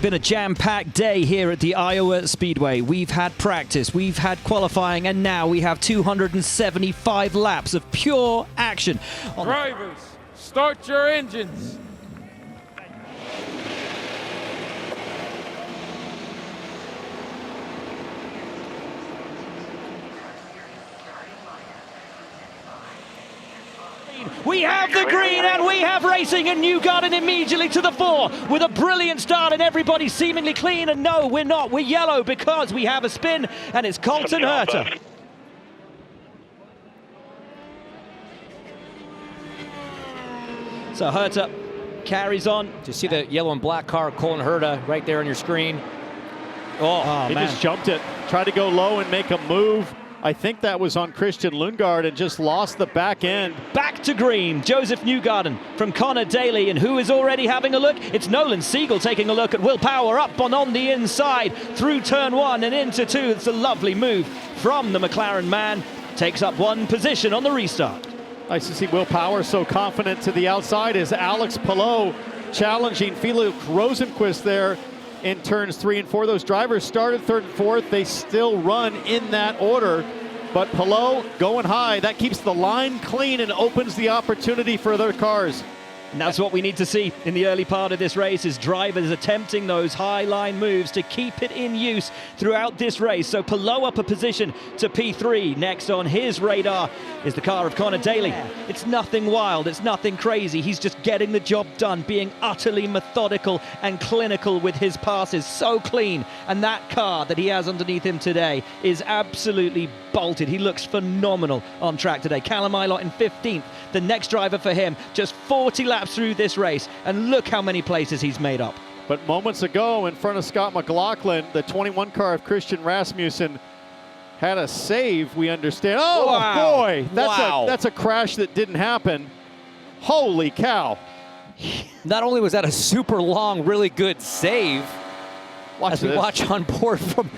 Been a jam-packed day here at the Iowa Speedway. We've had practice, we've had qualifying, and now we have 275 laps of pure action. Drivers, start your engines. We have the green and we have racing, and Newgarden immediately to the fore with a brilliant start, and everybody seemingly clean. And no, we're not. We're yellow because we have a spin, and it's Colton Herta. So Herta carries on. Do you see the yellow and black car, Colton Herta, right there on your screen? Oh, he just jumped it. Tried to go low and make a move. I think that was on Christian Lundgaard and just lost the back end. Back to green, Joseph Newgarden from Connor Daly, and who is already having a look? It's Nolan Siegel taking a look at Will Power up on the inside through turn one and into two. It's a lovely move from the McLaren man. Takes up one position on the restart. Nice to see Will Power so confident to the outside as Alex Palou challenging Felix Rosenqvist there in turns 3 and 4. Those drivers started third and fourth. They still run in that order, but Palou going high. That keeps the line clean and opens the opportunity for other cars. And that's what we need to see in the early part of this race, is drivers attempting those high line moves to keep it in use throughout this race. So Palou up a position to P3. Next on his radar is the car of Connor Daly. It's nothing wild, it's nothing crazy. He's just getting the job done, being utterly methodical and clinical with his passes. So clean. And that car that he has underneath him today is absolutely bolted. He looks phenomenal on track today. Callum Ilott in 15th. The next driver for him, just 40 laps through this race, and look how many places he's made up. But moments ago, in front of Scott McLaughlin, the 21 car of Christian Rasmussen had a save, we understand. Oh, wow. Boy, that's a crash that didn't happen. Holy cow. Not only was that a super long, really good save, Watch as we this. watch on board from,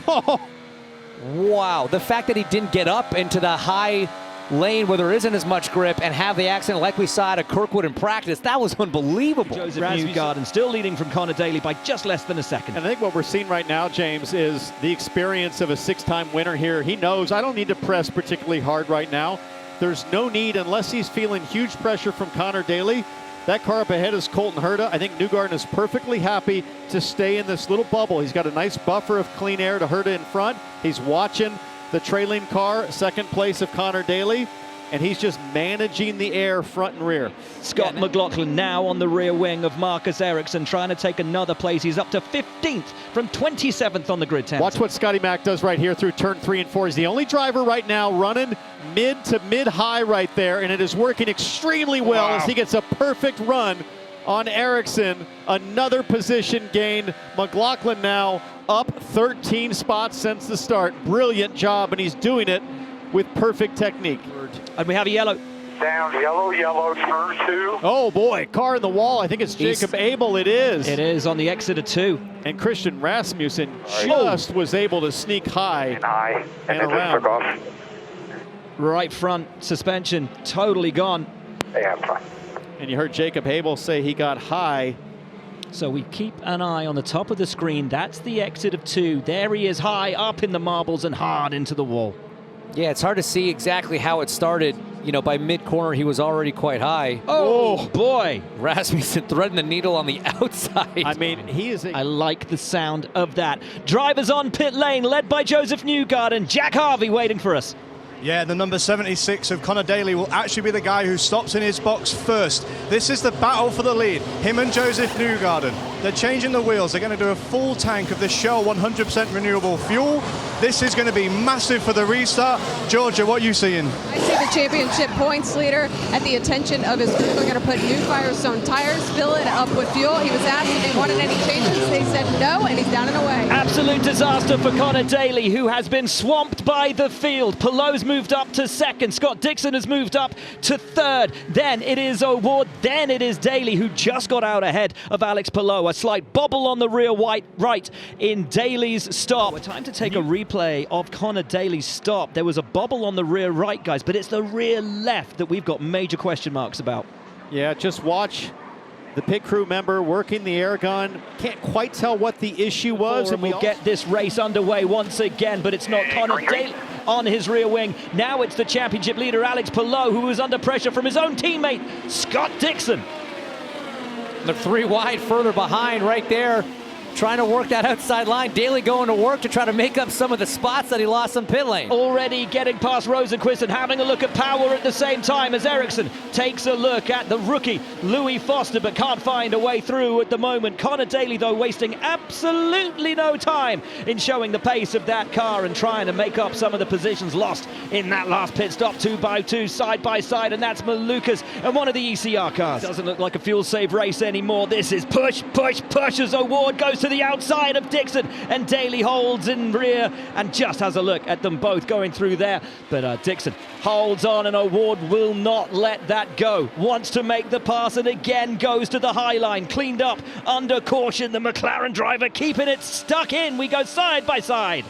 wow, the fact that he didn't get up into the high lane where there isn't as much grip and have the accident like we saw at Kirkwood in practice, that was unbelievable. Joseph Newgarden still leading from Connor Daly by just less than a second. And I think what we're seeing right now, James, is the experience of a 6-time winner here. He knows I don't need to press particularly hard right now. There's no need unless he's feeling huge pressure from Connor Daly. That car up ahead is Colton Herta. I think Newgarden is perfectly happy to stay in this little bubble. He's got a nice buffer of clean air to Herta in front. He's watching the trailing car, second place of Connor Daly, and he's just managing the air front and rear. Scott McLaughlin now on the rear wing of Marcus Ericsson, trying to take another place. He's up to 15th from 27th on the grid. Watch what Scotty Mack does right here through turn 3 and 4. He's the only driver right now running mid to mid-high right there, and it is working extremely well as he gets a perfect run on Ericsson. Another position gain. McLaughlin now up 13 spots since the start. Brilliant job, and he's doing it with perfect technique. And we have a yellow. Down, yellow, turn 2. Oh boy, car in the wall. I think it's Jacob Abel. It is. It is on the exit of 2. And Christian Rasmussen just was able to sneak high and it around. just took off. Right front suspension totally gone. Yeah, fine. And you heard Jacob Abel say he got high. So we keep an eye on the top of the screen. That's the exit of 2. There he is, high up in the marbles and hard into the wall. Yeah, it's hard to see exactly how it started. You know, by mid-corner, he was already quite high. Oh, boy. Rasmussen threading the needle on the outside. I mean, he is I like the sound of that. Drivers on pit lane, led by Joseph Newgarden. Jack Harvey waiting for us. Yeah, the number 76 of Connor Daly will actually be the guy who stops in his box first. This is the battle for the lead. Him and Joseph Newgarden. They're changing the wheels. They're going to do a full tank of the Shell 100% renewable fuel. This is going to be massive for the restart. Georgia, what are you seeing? I see the championship points leader at the attention of his crew. They're going to put new Firestone tires, fill it up with fuel. He was asked if they wanted any changes. They said no, and he's down and away. Absolute disaster for Connor Daly, who has been swamped by the field. Palou's moved up to second. Scott Dixon has moved up to third. Then it is O'Ward. Then it is Daly, who just got out ahead of Alex Palou. A slight bobble on the rear right in Daly's stop. Time to take a replay of Connor Daly's stop. There was a bobble on the rear right, guys, but it's the rear left that we've got major question marks about. Yeah, just watch The pit crew member working the air gun. Can't quite tell what the issue was. And we'll get this race underway once again, but it's not Connor Daly on his rear wing. Now it's the championship leader, Alex Palou, who was under pressure from his own teammate, Scott Dixon. They're 3 wide further behind right there, trying to work that outside line. Daly going to work to try to make up some of the spots that he lost on pit lane. Already getting past Rosenquist and having a look at Power at the same time as Ericsson takes a look at the rookie Louis Foster, but can't find a way through at the moment. Connor Daly, though, wasting absolutely no time in showing the pace of that car and trying to make up some of the positions lost in that last pit stop. 2 by 2, side by side, and that's Malukas and one of the ECR cars. Doesn't look like a fuel save race anymore. This is push, push, push as O'Ward goes to the outside of Dixon, and Daly holds in rear and just has a look at them both going through there. But Dixon holds on, and O'Ward will not let that go. Wants to make the pass and again goes to the high line. Cleaned up under caution. The McLaren driver keeping it stuck in. We go side by side.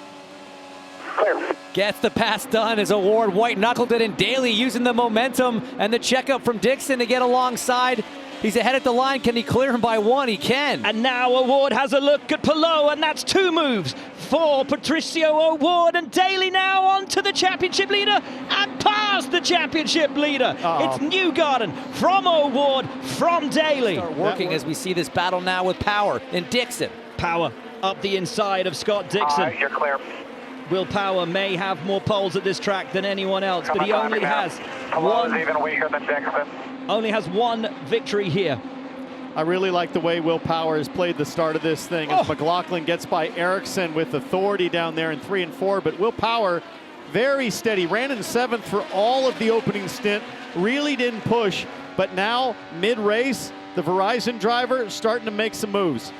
Gets the pass done as O'Ward white-knuckled it, and Daly using the momentum and the checkup from Dixon to get alongside. He's ahead at the line. Can he clear him by 1? He can. And now O'Ward has a look at Palou, and that's 2 moves for Patricio O'Ward, and Daly now on to the championship leader and past the championship leader. It's Newgarden from O'Ward, from Daly. Start working as we see this battle now with Power and Dixon. Power up the inside of Scott Dixon. You're clear. Will Power may have more poles at this track than anyone else, but he only has even weaker than Dixon. only has 1 victory here. I really like the way Will Power has played the start of this thing as McLaughlin gets by Ericsson with authority down there in 3 and 4, but Will Power very steady, ran in 7th for all of the opening stint, really didn't push, but now mid-race, the Verizon driver starting to make some moves.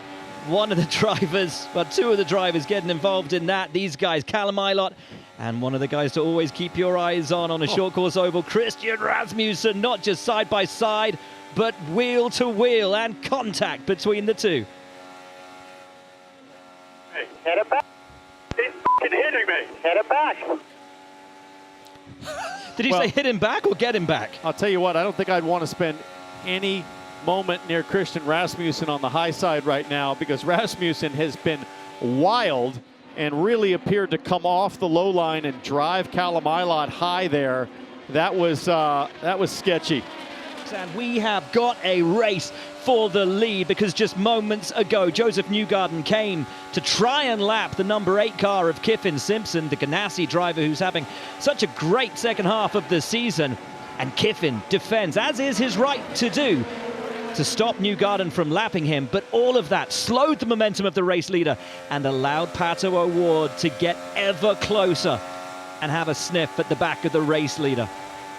One of the drivers, well, 2 of the drivers getting involved in that. These guys, Callum Ilott, and one of the guys to always keep your eyes on a short course oval, Christian Rasmussen, not just side by side, but wheel to wheel, and contact between the 2. Hey, head it back. He's f***ing hitting me. Head it back. Did he say hit him back or get him back? I'll tell you what, I don't think I'd want to spend any moment near Christian Rasmussen on the high side right now, because Rasmussen has been wild and really appeared to come off the low line and drive Callum Ilott high there. That was sketchy. And we have got a race for the lead, because just moments ago Joseph Newgarden came to try and lap the number 8 car of Kiffin Simpson, the Ganassi driver who's having such a great second half of the season, and Kiffin defends, as is his right to do, to stop Newgarden from lapping him, but all of that slowed the momentum of the race leader and allowed Pato O'Ward to get ever closer and have a sniff at the back of the race leader.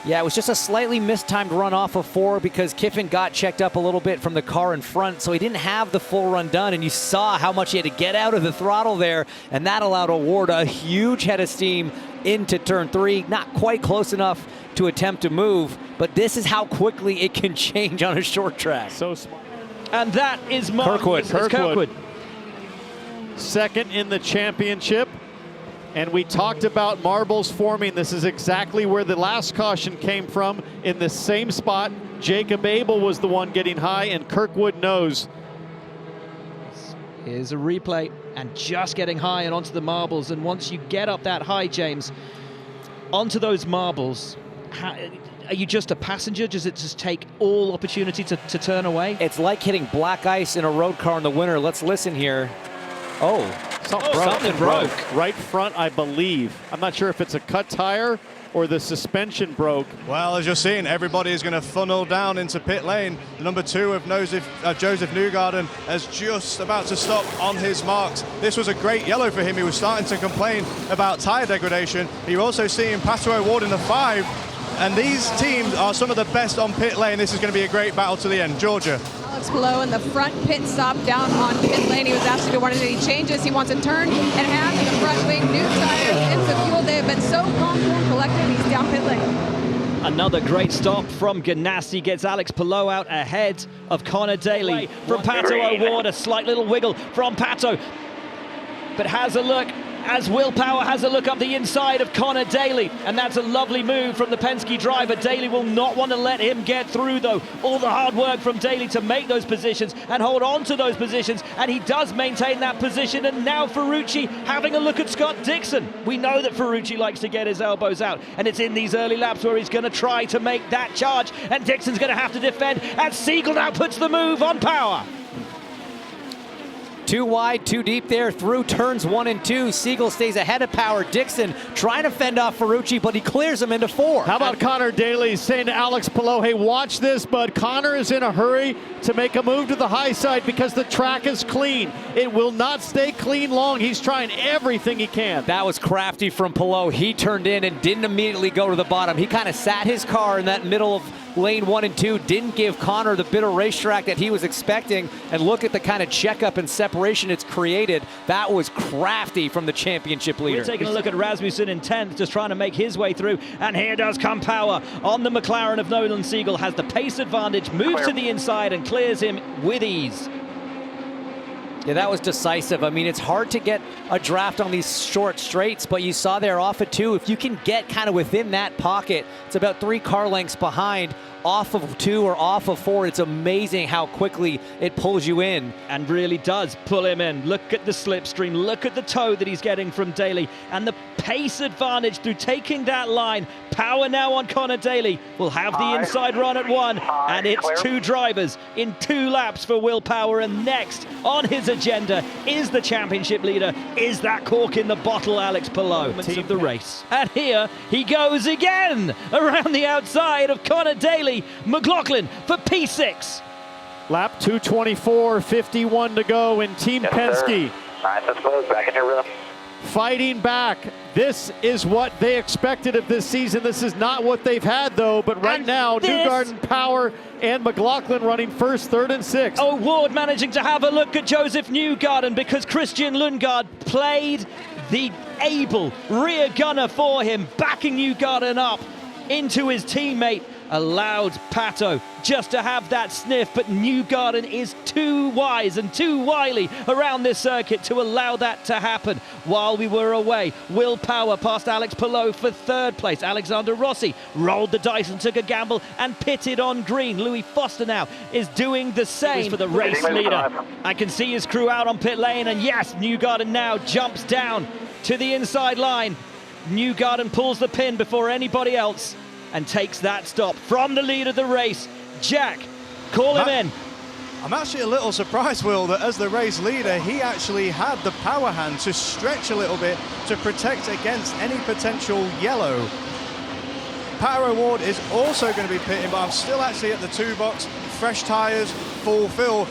Yeah, it was just a slightly mistimed run off of 4 because Kiffin got checked up a little bit from the car in front, so he didn't have the full run done, and you saw how much he had to get out of the throttle there, and that allowed O'Ward a huge head of steam into turn 3. Not quite close enough to attempt to move, but this is how quickly it can change on a short track. So smart. And that is Kirkwood. Second in the championship. And we talked about marbles forming. This is exactly where the last caution came from, in the same spot. Jacob Abel was the one getting high, and Kirkwood knows. Here's a replay, and just getting high and onto the marbles. And once you get up that high, James, onto those marbles, are you just a passenger? Does it just take all opportunity to turn away? It's like hitting black ice in a road car in the winter. Let's listen here. Something broke. Right front, I believe. I'm not sure if it's a cut tire or the suspension broke. Well, as you're seeing, everybody is going to funnel down into pit lane. The number 2 of Joseph Newgarden is just about to stop on his marks. This was a great yellow for him. He was starting to complain about tire degradation. You're also seeing Pato O'Ward in the 5. And these teams are some of the best on pit lane. This is going to be a great battle to the end. Georgia. Alex Palou in the front pit stop down on pit lane. He was asked to do one of any changes. He wants to turn and have the front wing, new tires, into fuel. They have been so calm and collected. He's down pit lane. Another great stop from Ganassi gets Alex Palou out ahead of Connor Daly. From Pato O'Ward, a slight little wiggle from Pato, but has a look as Will Power has a look up the inside of Connor Daly, and that's a lovely move from the Penske driver. Daly will not want to let him get through, though. All the hard work from Daly to make those positions and hold on to those positions, and he does maintain that position. And now Ferrucci having a look at Scott Dixon. We know that Ferrucci likes to get his elbows out, and it's in these early laps where he's going to try to make that charge, and Dixon's going to have to defend, and Siegel now puts the move on Power. Too wide, too deep there through turns 1 and 2. Siegel stays ahead of Power. Dixon trying to fend off Ferrucci, but he clears him into 4. How about Connor Daly saying to Alex Palou, hey, watch this, bud. Connor is in a hurry to make a move to the high side because the track is clean. It will not stay clean long. He's trying everything he can. That was crafty from Palou. He turned in and didn't immediately go to the bottom. He kind of sat his car in that middle of lane 1 and 2, didn't give Connor the bit of racetrack that he was expecting, and look at the kind of checkup and separation it's created. That was crafty from the championship leader. We're taking a look at Rasmussen in 10th, just trying to make his way through, and here does come Power on the McLaren of Nolan Siegel, has the pace advantage, moves to the inside and clears him with ease. Yeah, that was decisive. I mean, it's hard to get a draft on these short straights, but you saw there off of 2. If you can get kind of within that pocket, it's about 3 car lengths behind, off of 2 or off of 4. It's amazing how quickly it pulls you in. And really does pull him in. Look at the slipstream, look at the toe that he's getting from Daly, and the pace advantage through taking that line. Power now on Connor Daly will have the inside run at 1, and it's 2 drivers in 2 laps for Will Power, and next on his agenda is the championship leader. Is that cork in the bottle, Alex Palou? Moments of the race. And here he goes again around the outside of Connor Daly. McLaughlin for P6. Lap 224, 51 to go in Team Penske. All right, let's move back in your rhythm. Fighting back. This is what they expected of this season. This is not what they've had, though. But right now, Newgarden, Power, and McLaughlin running first, 3rd, and 6th. Oh, Ward managing to have a look at Joseph Newgarden because Christian Lundgaard played the able rear gunner for him, backing Newgarden up into his teammate. Allowed Pato just to have that sniff, but Newgarden is too wise and too wily around this circuit to allow that to happen. While we were away, Will Power passed Alex Palou for 3rd place. Alexander Rossi rolled the dice and took a gamble and pitted on green. Louis Foster now is doing the same for the race leader. I can see his crew out on pit lane, and yes, Newgarden now jumps down to the inside line. Newgarden pulls the pin before anybody else and takes that stop from the lead of the race. Jack, call him in. I'm actually a little surprised, Will, that as the race leader, he actually had the power hand to stretch a little bit to protect against any potential yellow. Power Award is also going to be pitting, but I'm still actually at the 2 box. Fresh tyres, full fill.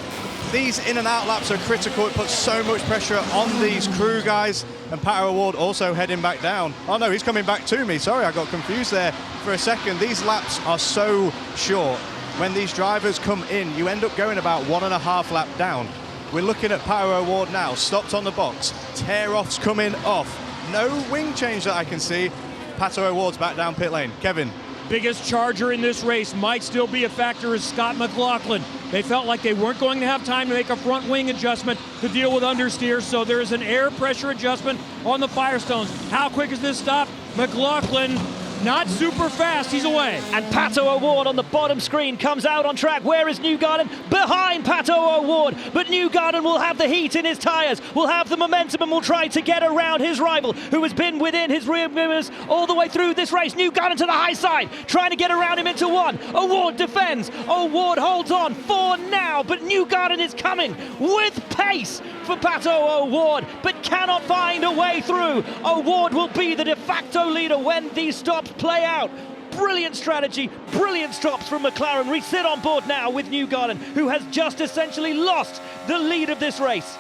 These in and out laps are critical. It puts so much pressure on these crew guys. And Power Award also heading back down. Oh no, he's coming back to me. Sorry, I got confused there for a second. These laps are so short. When these drivers come in, you end up going about 1.5 lap down. We're looking at Power Award now, stopped on the box. Tear-offs coming off. No wing change that I can see. Pato Award's back down pit lane. Kevin. Biggest charger in this race might still be a factor is Scott McLaughlin. They felt like they weren't going to have time to make a front wing adjustment to deal with understeer, so there is an air pressure adjustment on the Firestones. How quick is this stop? McLaughlin, not super fast, he's away. And Pato O'Ward on the bottom screen comes out on track. Where is Newgarden? Behind Pato O'Ward, but Newgarden will have the heat in his tyres, will have the momentum, and will try to get around his rival, who has been within his rear mirrors all the way through this race. Newgarden to the high side, trying to get around him into 1. O'Ward defends, O'Ward holds on for now, but Newgarden is coming with pace for Pato O'Ward, but cannot find a way through. O'Ward will be the de facto leader when these stops play out. Brilliant strategy, brilliant stops from McLaren. We sit on board now with Newgarden, who has just essentially lost the lead of this race.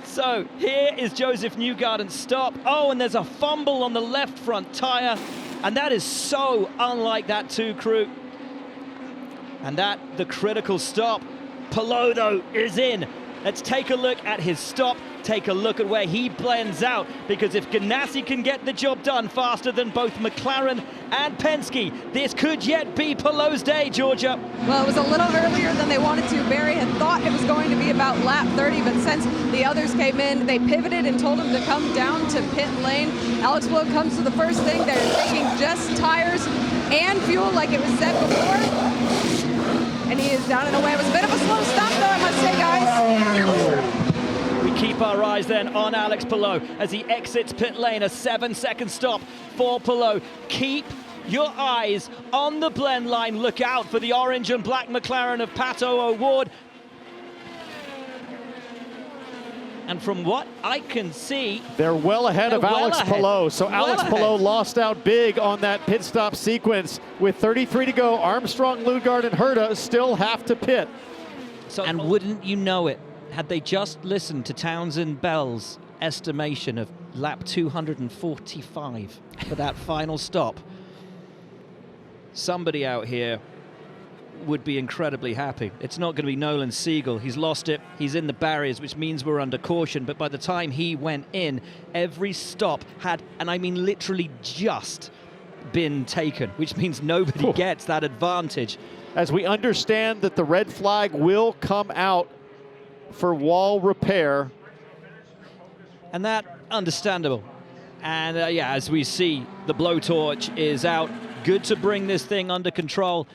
So here is Joseph Newgarden's stop. Oh, and there's a fumble on the left front tyre, and that is so unlike that 2 crew. And that, the critical stop. Palou, though, is in. Let's take a look at his stop take a look at where he blends out, because if Ganassi can get the job done faster than both McLaren and Penske, this could yet be Pallou's day, Georgia. Well, it was a little earlier than they wanted to. Barry had thought it was going to be about lap 30, but since the others came in, they pivoted and told him to come down to pit lane. Alex Palou comes to the first thing. They're taking just tires and fuel like it was said before. And he is down and away. It was a bit of a slow stop, though, I must say, guys. We keep our eyes then on Alex Palou as he exits pit lane, a 7-second stop for Palou. Keep your eyes on the blend line. Look out for the orange and black McLaren of Pato O'Ward. And from what I can see, they're well ahead of Alex Palou. So Alex Palou lost out big on that pit stop sequence. With 33 to go, Armstrong, Lugard, and Herta still have to pit. So, and wouldn't you know it, had they just listened to Townsend Bell's estimation of lap 245 for that final stop, somebody out here would be incredibly happy. It's not going to be Nolan Siegel. He's lost it. He's in the barriers, which means we're under caution. But by the time he went in, every stop had, and I mean literally just, been taken, which means nobody gets that advantage. As we understand that the red flag will come out for wall repair. And that, understandable. And yeah, as we see, the blowtorch is out. Good to bring this thing under control.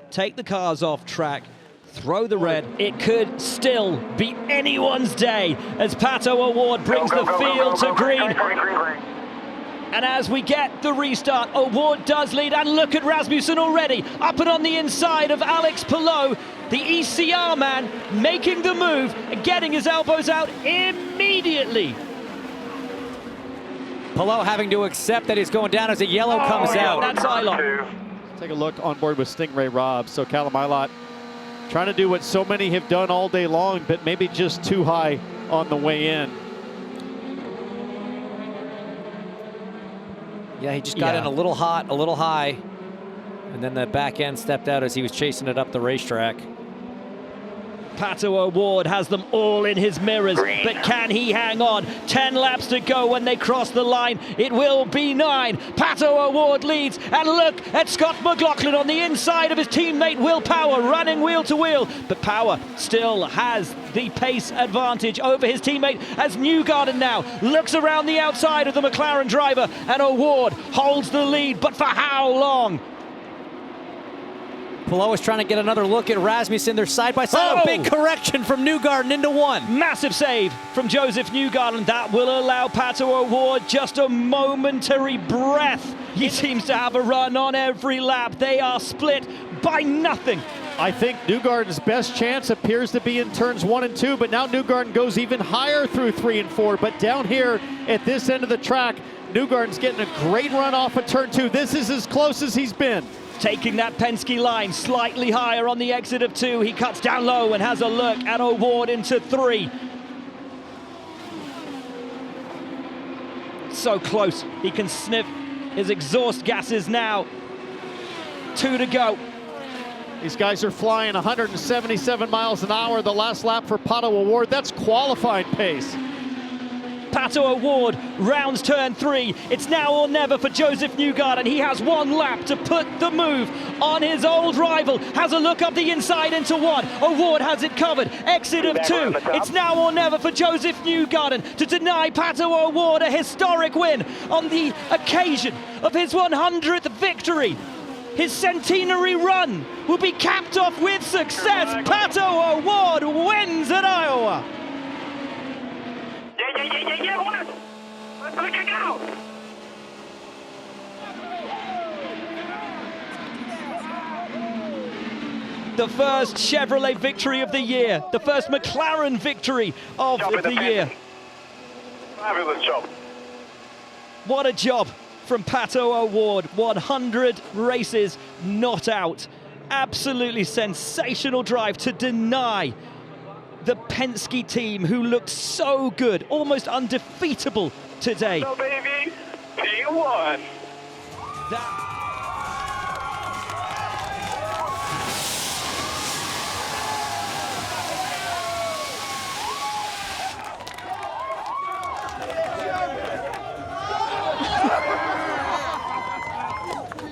Take the cars off track, throw the red. It could still be anyone's day as Pato O'Ward brings the field to green. And as we get the restart, O'Ward does lead, and look at Rasmussen already up and on the inside of Alex Palou, the ECR man, making the move and getting his elbows out immediately. Palou having to accept that he's going down as a yellow comes out. That's Ilott. Take a look on board with Stingray Robb. So Callum Ilott trying to do what so many have done all day long, but maybe just too high on the way in. Yeah, he just got in a little hot, a little high, and then the back end stepped out as he was chasing it up the racetrack. Pato O'Ward has them all in his mirrors, but can he hang on? 10 laps to go when they cross the line. It will be 9. Pato O'Ward leads, and look at Scott McLaughlin on the inside of his teammate Will Power, running wheel to wheel. But Power still has the pace advantage over his teammate as Newgarden now looks around the outside of the McLaren driver, and O'Ward holds the lead, but for how long? Palou is trying to get another look at Rasmussen. They're side by side. A big correction from Newgarden into one. Massive save from Joseph Newgarden. That will allow Pato O'Ward just a momentary breath. He seems to have a run on every lap. They are split by nothing. I think Newgarden's best chance appears to be in turns 1 and 2, but now Newgarden goes even higher through 3 and 4. But down here at this end of the track, Newgarden's getting a great run off of turn 2. This is as close as he's been. Taking that Penske line slightly higher on the exit of 2. He cuts down low and has a look at O'Ward into 3. So close. He can sniff his exhaust gases now. 2 to go. These guys are flying 177 miles an hour the last lap for Pato O'Ward. That's qualifying pace. Pato O'Ward rounds turn 3. It's now or never for Joseph Newgarden. He has 1 lap to put the move on his old rival. Has a look up the inside into 1. O'Ward has it covered. Exit of 2. It's now or never for Joseph Newgarden to deny Pato O'Ward a historic win on the occasion of his 100th victory. His centenary run will be capped off with success. Pato O'Ward wins at Iowa. Yeah, let's kick out. The first Chevrolet victory of the year, the first McLaren victory of the year. Fabulous job. What a job from Pato O'Ward. 100 races not out. Absolutely sensational drive to deny the Penske team, who looked so good, almost undefeatable today. So baby, P1. That